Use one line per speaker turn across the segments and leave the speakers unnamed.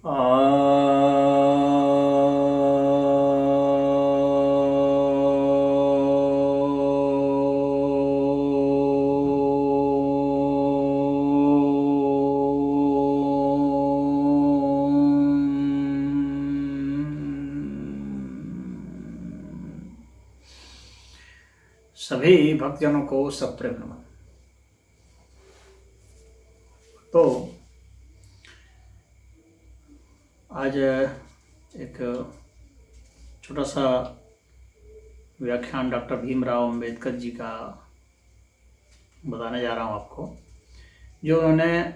सभी भक्तजनों को सप्रेम नमन। तो आज एक छोटा सा व्याख्यान डॉक्टर भीमराव अंबेडकर जी का बताने जा रहा हूँ आपको, जो उन्होंने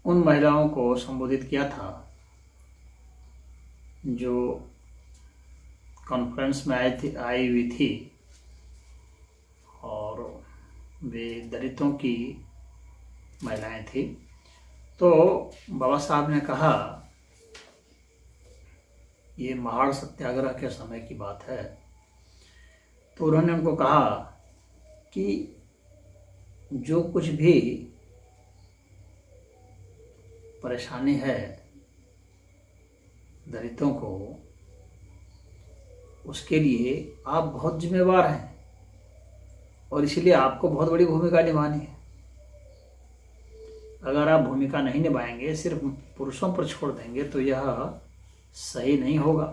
उन महिलाओं को संबोधित किया था जो कॉन्फ्रेंस में आई हुई थी और वे दलितों की महिलाएं थी। तो बाबा साहब ने कहा, ये महाड़ सत्याग्रह के समय की बात है, तो उन्होंने उनको कहा कि जो कुछ भी परेशानी है दलितों को, उसके लिए आप बहुत जिम्मेवार हैं और इसलिए आपको बहुत बड़ी भूमिका निभानी है। अगर आप भूमिका नहीं निभाएंगे, सिर्फ पुरुषों पर छोड़ देंगे, तो यह सही नहीं होगा,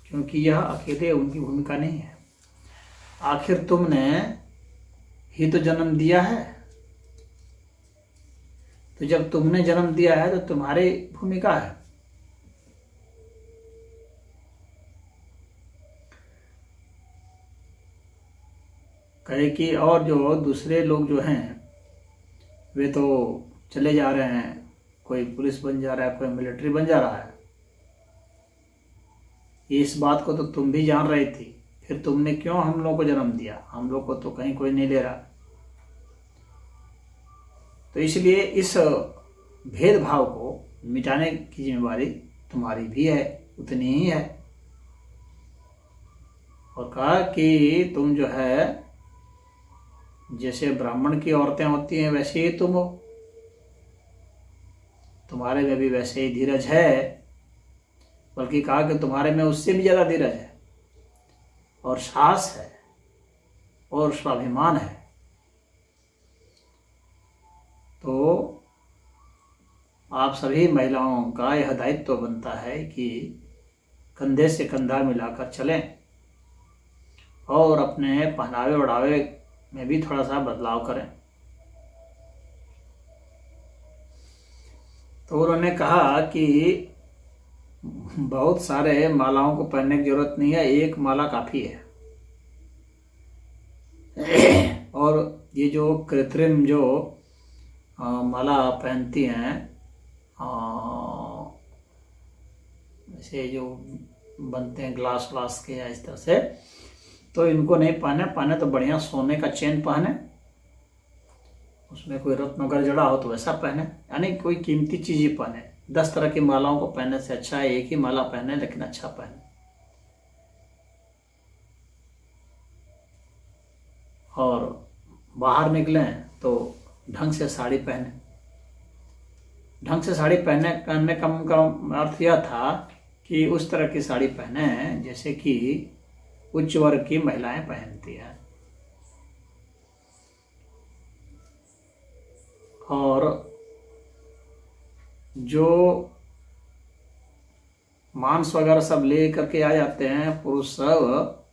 क्योंकि यह अकेले उनकी भूमिका नहीं है। आखिर तुमने ही तो जन्म दिया है, तो जब तुमने जन्म दिया है तो तुम्हारी भूमिका है। कहे कि और जो दूसरे लोग जो हैं वे तो चले जा रहे हैं, कोई पुलिस बन जा रहा है, कोई मिलिट्री बन जा रहा है। इस बात को तो तुम भी जान रही थी, फिर तुमने क्यों हम लोग को जन्म दिया? हम लोग को तो कहीं कोई नहीं ले रहा। तो इसलिए इस भेदभाव को मिटाने की जिम्मेवारी तुम्हारी भी है, उतनी ही है। और कहा कि तुम जो है, जैसे ब्राह्मण की औरतें होती हैं वैसे ही तुम हो, तुम्हारे में भी वैसे ही धीरज है, बल्कि कहा कि तुम्हारे में उससे भी ज़्यादा धीरज है और साहस है और स्वाभिमान है। तो आप सभी महिलाओं का यह दायित्व बनता है कि कंधे से कंधा मिलाकर चलें और अपने पहनावे ओढ़ावे में भी थोड़ा सा बदलाव करें। तो उन्होंने कहा कि बहुत सारे मालाओं को पहनने की जरूरत नहीं है, एक माला काफ़ी है। और ये जो कृत्रिम जो माला पहनती हैं, जैसे जो बनते हैं ग्लास व्लास के या इस तरह से, तो इनको नहीं पहने तो बढ़िया सोने का चेन पहने, उसमें कोई रत्न वगैरह जड़ा हो तो वैसा पहने, यानी कोई कीमती चीज़ ही पहने। 10 तरह की मालाओं को पहनने से अच्छा है एक ही माला पहने, लेकिन अच्छा पहने। और बाहर निकलें तो ढंग से साड़ी पहने। ढंग से साड़ी पहनने का अर्थ यह था कि उस तरह की साड़ी पहने जैसे कि उच्च वर्ग की महिलाएं पहनती हैं। और जो मांस वगैरह सब ले करके आ जाते हैं पुरुष सब,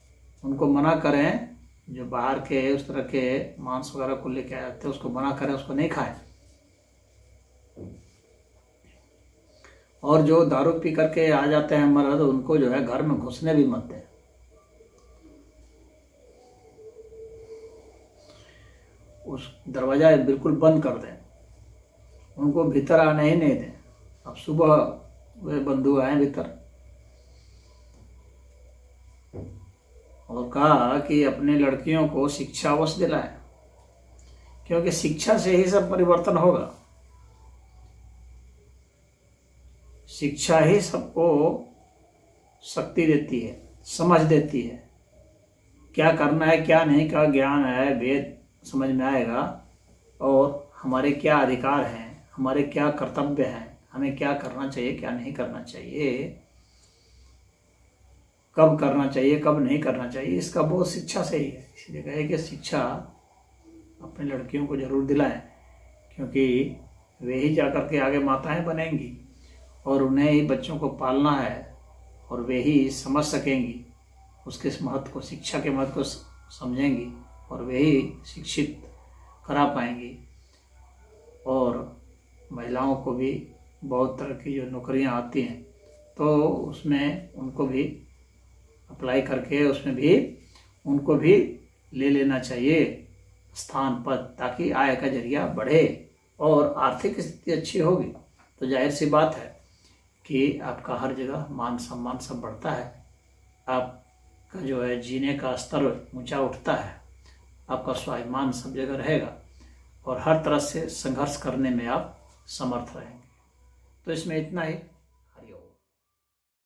उनको मना करें। जो बाहर के उस तरह के मांस वगैरह को लेके आ जाते हैं उसको मना करें, उसको नहीं खाएं। और जो दारू पी करके आ जाते हैं मर्द, उनको जो है घर में घुसने भी मत दें। उस दरवाजा बिल्कुल बंद कर दें, उनको भीतर आने ही नहीं दें। अब सुबह वे बंधु आए भीतर और कहा कि अपने लड़कियों को शिक्षा अवश्य दिलाएं, क्योंकि शिक्षा से ही सब परिवर्तन होगा। शिक्षा ही सबको शक्ति देती है, समझ देती है, क्या करना है क्या नहीं का ज्ञान है, वेद समझ में आएगा, और हमारे क्या अधिकार हैं, हमारे क्या कर्तव्य हैं, हमें क्या करना चाहिए, क्या नहीं करना चाहिए, कब करना चाहिए, कब नहीं करना चाहिए, इसका बहुत शिक्षा से ही है। इसलिए कहे कि शिक्षा अपनी लड़कियों को जरूर दिलाएं, क्योंकि वे ही जाकर के आगे माताएं बनेंगी और उन्हें ही बच्चों को पालना है और वे ही समझ सकेंगी उसके महत्व को, शिक्षा के महत्व को समझेंगी और वे ही शिक्षित करा पाएंगी। और महिलाओं को भी बहुत तरह की जो नौकरियां आती हैं तो उसमें उनको भी अप्लाई करके उसमें भी उनको भी ले लेना चाहिए स्थान पर, ताकि आय का जरिया बढ़े और आर्थिक स्थिति अच्छी होगी तो जाहिर सी बात है कि आपका हर जगह मान सम्मान सब बढ़ता है, आपका जो है जीने का स्तर ऊंचा उठता है, आपका स्वाभिमान सब जगह रहेगा और हर तरह से संघर्ष करने में आप समर्थ रहेंगे। तो इसमें इतना ही।